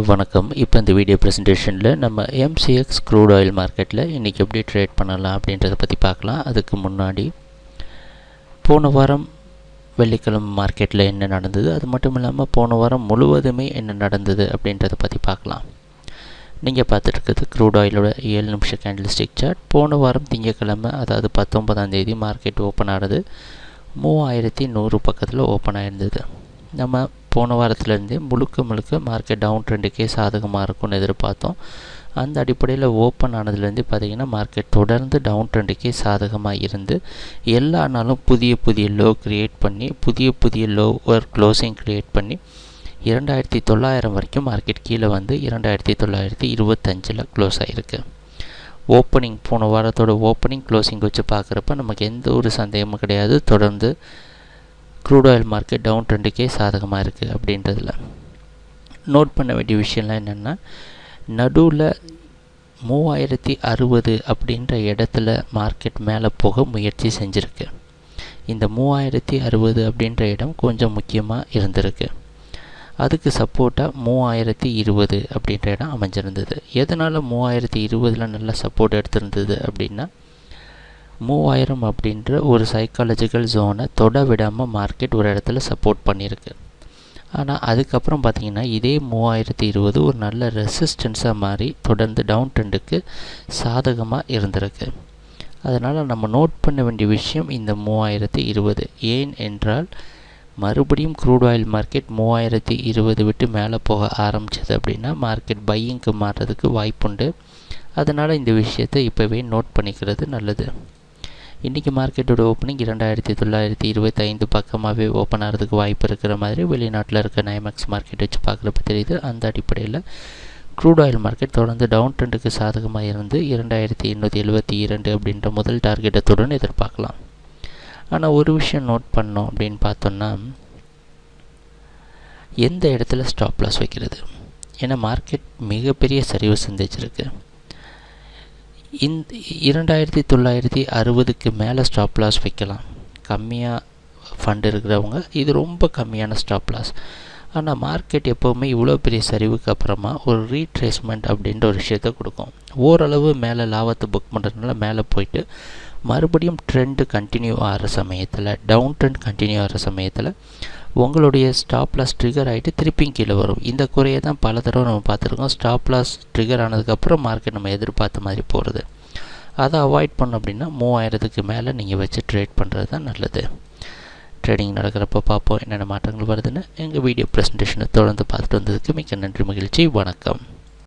வணக்கம். இப்போ இந்த வீடியோ ப்ரெசன்டேஷனில் நம்ம MCX க்ரூட் ஆயில் மார்க்கெட்டில் இன்றைக்கி எப்படி ட்ரேட் பண்ணலாம் அப்படின்றத பற்றி பார்க்கலாம். அதுக்கு முன்னாடி போன வாரம் வெள்ளிக்கிழமை மார்க்கெட்டில் என்ன நடந்தது, அது மட்டும் இல்லாமல் போன வாரம் முழுவதுமே என்ன நடந்தது அப்படின்றத பற்றி பார்க்கலாம். நீங்கள் பார்த்துட்டு இருக்கிறது க்ரூட் ஆயிலோட 7 நிமிஷ கேண்டில்ஸ்டிக் சார்ட். போன வாரம் திங்கட்கிழமை, அதாவது 19ஆம் தேதி மார்க்கெட் ஓப்பன் ஆனது 3100 பக்கத்தில் ஓப்பன் ஆகிருந்தது. நம்ம போன வாரத்திலேருந்தே முழுக்க மார்க்கெட் டவுன் ட்ரெண்டுக்கே சாதகமாக இருக்கும்னு எதிர்பார்த்தோம். அந்த அடிப்படையில் ஓப்பன் ஆனதுலேருந்து பார்த்திங்கன்னா மார்க்கெட் தொடர்ந்து டவுன் ட்ரெண்டுக்கே சாதகமாக இருந்து எல்லா நாளும் புதிய லோ க்ரியேட் பண்ணி புதிய லோவர் க்ளோசிங் க்ரியேட் பண்ணி 2900 வரைக்கும் மார்க்கெட் கீழே வந்து 2925 க்ளோஸ் ஆகிருக்கு. ஓப்பனிங் போன வாரத்தோட ஓப்பனிங் க்ளோசிங் வச்சு பார்க்குறப்ப நமக்கு எந்த ஒரு சந்தேகமும் கிடையாது, தொடர்ந்து க்ரூட் ஆயில் மார்க்கெட் டவுன் ட்ரெண்டுக்கே சாதகமாக இருக்குது. அப்படின்றதில் நோட் பண்ண வேண்டிய விஷயம்லாம் என்னென்னா, நடுவில் 3060 அப்படின்ற இடத்துல மார்க்கெட் மேலே போக முயற்சி செஞ்சுருக்கு. இந்த 3060 அப்படின்ற இடம் கொஞ்சம் முக்கியமாக இருந்திருக்கு. அதுக்கு சப்போர்ட்டாக 3020 அப்படின்ற இடம் அமைஞ்சிருந்தது. எதனால் 3020 நல்ல சப்போர்ட் எடுத்திருந்தது அப்படின்னா, 3000 அப்படின்ற ஒரு சைக்காலஜிக்கல் ஜோனை தொட விடாமல் மார்க்கெட் ஒரு இடத்துல சப்போர்ட் பண்ணியிருக்கு. ஆனால் அதுக்கப்புறம் பார்த்திங்கன்னா இதே 3020 ஒரு நல்ல ரெசிஸ்டன்ஸாக மாறி தொடர்ந்து டவுன் ட்ரெண்டுக்கு சாதகமாக இருந்திருக்கு. அதனால் நம்ம நோட் பண்ண வேண்டிய விஷயம் இந்த 3020. ஏன் என்றால் மறுபடியும் க்ரூட் ஆயில் மார்க்கெட் 3020 விட்டு மேலே போக ஆரம்பிச்சது அப்படின்னா மார்க்கெட் பையிங்க்கு மாறுறதுக்கு வாய்ப்புண்டு. அதனால் இந்த விஷயத்தை இப்போவே நோட் பண்ணிக்கிறது நல்லது. இன்றைக்கி மார்க்கெட்டோட ஓப்பனிங் 2925 பக்கமாகவே ஓப்பன் ஆகிறதுக்கு வாய்ப்பு இருக்கிற மாதிரி வெளிநாட்டில் இருக்க நைமேக்ஸ் மார்க்கெட் வச்சு பார்க்குறப்ப தெரியுது. அந்த அடிப்படையில் க்ரூட் ஆயில் மார்க்கெட் தொடர்ந்து டவுன் ட்ரெண்டுக்கு சாதகமாக இருந்து 2872 அப்படின்ற முதல் டார்கெட்டத்துடன் எதிர்பார்க்கலாம். ஆனால் ஒரு விஷயம் நோட் பண்ணோம் அப்படின்னு பார்த்தோன்னா, எந்த இடத்துல ஸ்டாப் லாஸ் வைக்கிறது. ஏன்னா மார்க்கெட் மிகப்பெரிய சரிவு சந்திச்சிருக்கு. இந்த 2960க்கு மேலே ஸ்டாப் லாஸ் வைக்கலாம். கம்மியாக ஃபண்ட் இருக்கிறவங்க இது ரொம்ப கம்மியான ஸ்டாப் லாஸ். ஆனால் மார்க்கெட் எப்போவுமே இவ்வளோ பெரிய சரிவுக்கு அப்புறமா ஒரு ரீட்ரேஸ்மெண்ட் அப்படின்ற ஒரு விஷயத்தை கொடுக்கும். ஓரளவு மேலே லாபத்தை புக் பண்ணுறதுனால மேலே போயிட்டு மறுபடியும் ட்ரெண்டு கண்டினியூ ஆகிற சமயத்தில், டவுன் ட்ரெண்ட் கண்டினியூ ஆகிற சமயத்தில் உங்களுடைய ஸ்டாப் லாஸ் ட்ரிகர் ஆகிட்டு திருப்பியும் கீழே வரும். இந்த குறையை தான் பல தடவை நம்ம பார்த்துருக்கோம். ஸ்டாப் லாஸ் ட்ரிகர் ஆனதுக்கப்புறம் மார்க்கெட் நம்ம எதிர்பார்த்த மாதிரி போகிறது. அதை அவாய்ட் பண்ணோம் அப்படின்னா 3000க்கு மேலே நீங்கள் வச்சு ட்ரேட் பண்ணுறது தான் நல்லது. ட்ரேடிங் நடக்கிறப்ப பார்ப்போம் என்னென்ன மாற்றங்கள் வருதுன்னு. எங்கள் வீடியோ ப்ரெசன்டேஷனை தொடர்ந்து பார்த்துட்டு வந்ததுக்கு மிக்க நன்றி, மகிழ்ச்சி, வணக்கம்.